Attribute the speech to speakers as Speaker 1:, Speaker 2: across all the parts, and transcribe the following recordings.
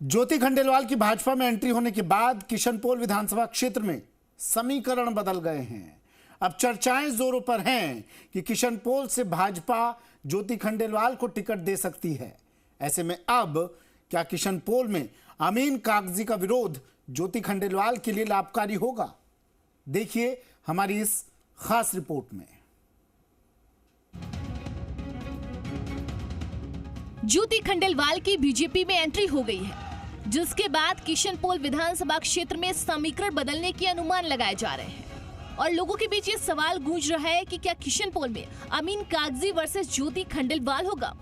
Speaker 1: ज्योति खंडेलवाल की भाजपा में एंट्री होने के बाद किशनपोल विधानसभा क्षेत्र में समीकरण बदल गए हैं। अब चर्चाएं जोरों पर हैं कि किशनपोल से भाजपा ज्योति खंडेलवाल को टिकट दे सकती है। ऐसे में अब क्या किशनपोल में अमीन कागजी का विरोध ज्योति खंडेलवाल के लिए लाभकारी होगा? देखिए हमारी इस खास रिपोर्ट में।
Speaker 2: ज्योति खंडेलवाल की बीजेपी में एंट्री हो गई है, जिसके बाद किशनपोल विधानसभा क्षेत्र में समीकरण बदलने के अनुमान लगाए जा रहे हैं और लोगों के बीच ये सवाल गूंज रहा है कि क्या किशनपोल में अमीन कागजी वर्सेस ज्योति खंडेलवाल होगा?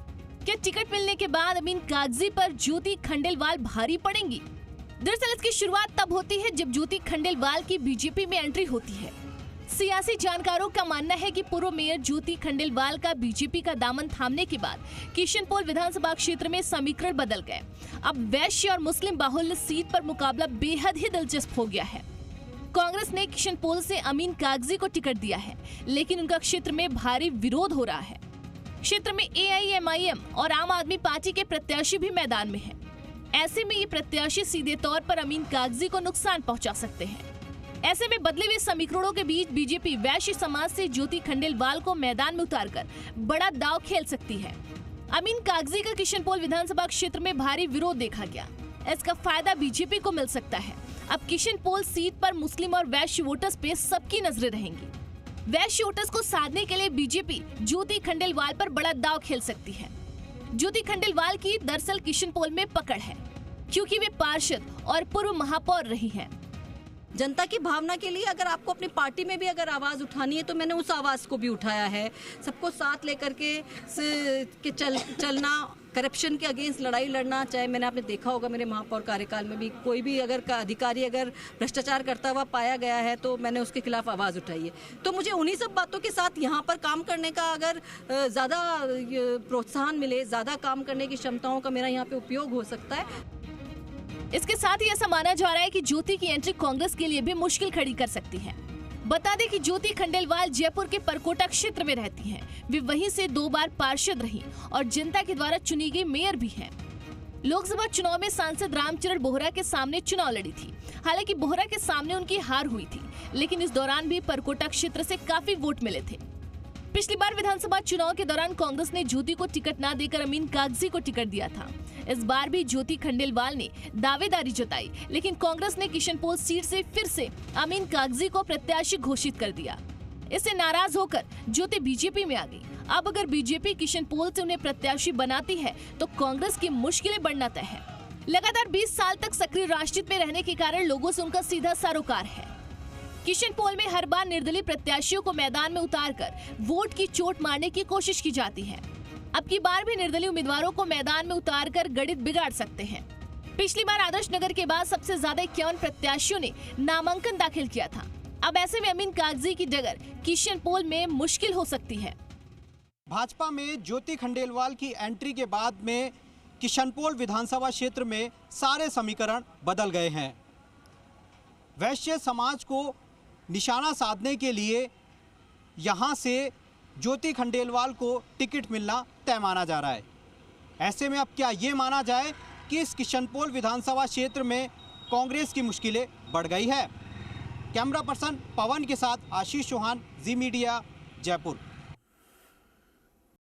Speaker 2: क्या टिकट मिलने के बाद अमीन कागजी पर ज्योति खंडेलवाल भारी पड़ेंगी? दरअसल इसकी शुरुआत तब होती है जब ज्योति खंडेलवाल की बीजेपी में एंट्री होती है। सियासी जानकारों का मानना है कि पूर्व मेयर ज्योति खंडेलवाल का बीजेपी का दामन थामने के बाद किशनपोल विधानसभा क्षेत्र में समीकरण बदल गए। अब वैश्य और मुस्लिम बाहुल्य सीट पर मुकाबला बेहद ही दिलचस्प हो गया है। कांग्रेस ने किशनपोल से अमीन कागजी को टिकट दिया है, लेकिन उनका क्षेत्र में भारी विरोध हो रहा है। क्षेत्र में AIMIM और आम आदमी पार्टी के प्रत्याशी भी मैदान में हैं। ऐसे में ये प्रत्याशी सीधे तौर पर अमीन कागजी को नुकसान पहुंचा सकते हैं। ऐसे में बदले हुए समीकरणों के बीच बीजेपी वैश्य समाज से ज्योति खंडेलवाल को मैदान में उतारकर बड़ा दांव खेल सकती है। अमीन कागजी का किशनपोल विधानसभा क्षेत्र में भारी विरोध देखा गया। इसका फायदा बीजेपी को मिल सकता है। अब किशनपोल सीट पर मुस्लिम और वैश्य वोटर्स पे सबकी नजरें रहेंगी। वैश्य वोटर्स को साधने के लिए बीजेपी ज्योति खंडेलवाल पर बड़ा दांव खेल सकती है। ज्योति खंडेलवाल की दरअसल किशनपोल में पकड़ है, क्योंकि वे पार्षद और पूर्व महापौर रही हैं।
Speaker 3: जनता की भावना के लिए अगर आपको अपनी पार्टी में भी अगर आवाज उठानी है तो मैंने उस आवाज को भी उठाया है। सबको साथ लेकर के चलना, करप्शन के अगेंस्ट लड़ाई लड़ना। चाहे मैंने आपने देखा होगा मेरे महापौर कार्यकाल में भी कोई भी अगर अधिकारी अगर भ्रष्टाचार करता हुआ पाया गया है तो मैंने उसके खिलाफ आवाज उठाई है। तो मुझे उन्हीं सब बातों के साथ यहाँ पर काम करने का अगर ज्यादा प्रोत्साहन मिले, ज्यादा काम करने की क्षमताओं का मेरा यहाँ पे उपयोग हो सकता है।
Speaker 2: इसके साथ ही ऐसा माना जा रहा है कि ज्योति की एंट्री कांग्रेस के लिए भी मुश्किल खड़ी कर सकती है। बता दें कि ज्योति खंडेलवाल जयपुर के परकोटा क्षेत्र में रहती हैं। वे वहीं से 2 बार पार्षद रही और जनता के द्वारा चुनी गई मेयर भी हैं। लोकसभा चुनाव में सांसद रामचरण बोहरा के सामने चुनाव लड़ी थी। हालांकि बोहरा के सामने उनकी हार हुई थी, लेकिन इस दौरान भी परकोटा क्षेत्र से काफी वोट मिले थे। पिछली बार विधानसभा चुनाव के दौरान कांग्रेस ने ज्योति को टिकट न देकर अमीन कागजी को टिकट दिया था। इस बार भी ज्योति खंडेलवाल ने दावेदारी जताई, लेकिन कांग्रेस ने किशनपोल सीट से फिर से अमीन कागजी को प्रत्याशी घोषित कर दिया। इससे नाराज होकर ज्योति बीजेपी में आ गई। अब अगर बीजेपी किशनपोल से उन्हें प्रत्याशी बनाती है तो कांग्रेस की मुश्किलें बढ़ना तय है। लगातार 20 साल तक सक्रिय राजनीति में रहने के कारण लोगों से उनका सीधा सरोकार है। किशनपोल में हर बार निर्दलीय प्रत्याशियों को मैदान में उतारकर वोट की चोट मारने की कोशिश की जाती है। अब की बार भी निर्दलीय उम्मीदवारों को मैदान में उतारकर गणित बिगाड़ सकते हैं। पिछली बार आदर्श नगर के बाद सबसे ज्यादा 51 प्रत्याशियों ने नामांकन दाखिल किया था। अब ऐसे में अमीन कागजी की जगह किशनपोल में मुश्किल हो सकती है।
Speaker 4: भाजपा में ज्योति खंडेलवाल की एंट्री के बाद में किशनपोल विधानसभा क्षेत्र में सारे समीकरण बदल गए हैं। वैश्य समाज को निशाना साधने के लिए यहाँ से ज्योति खंडेलवाल को टिकट मिलना तय माना जा रहा है। ऐसे में अब क्या ये माना जाए कि इस किशनपोल विधानसभा क्षेत्र में कांग्रेस की मुश्किलें बढ़ गई है? कैमरा पर्सन पवन के साथ आशीष चौहान, जी मीडिया, जयपुर।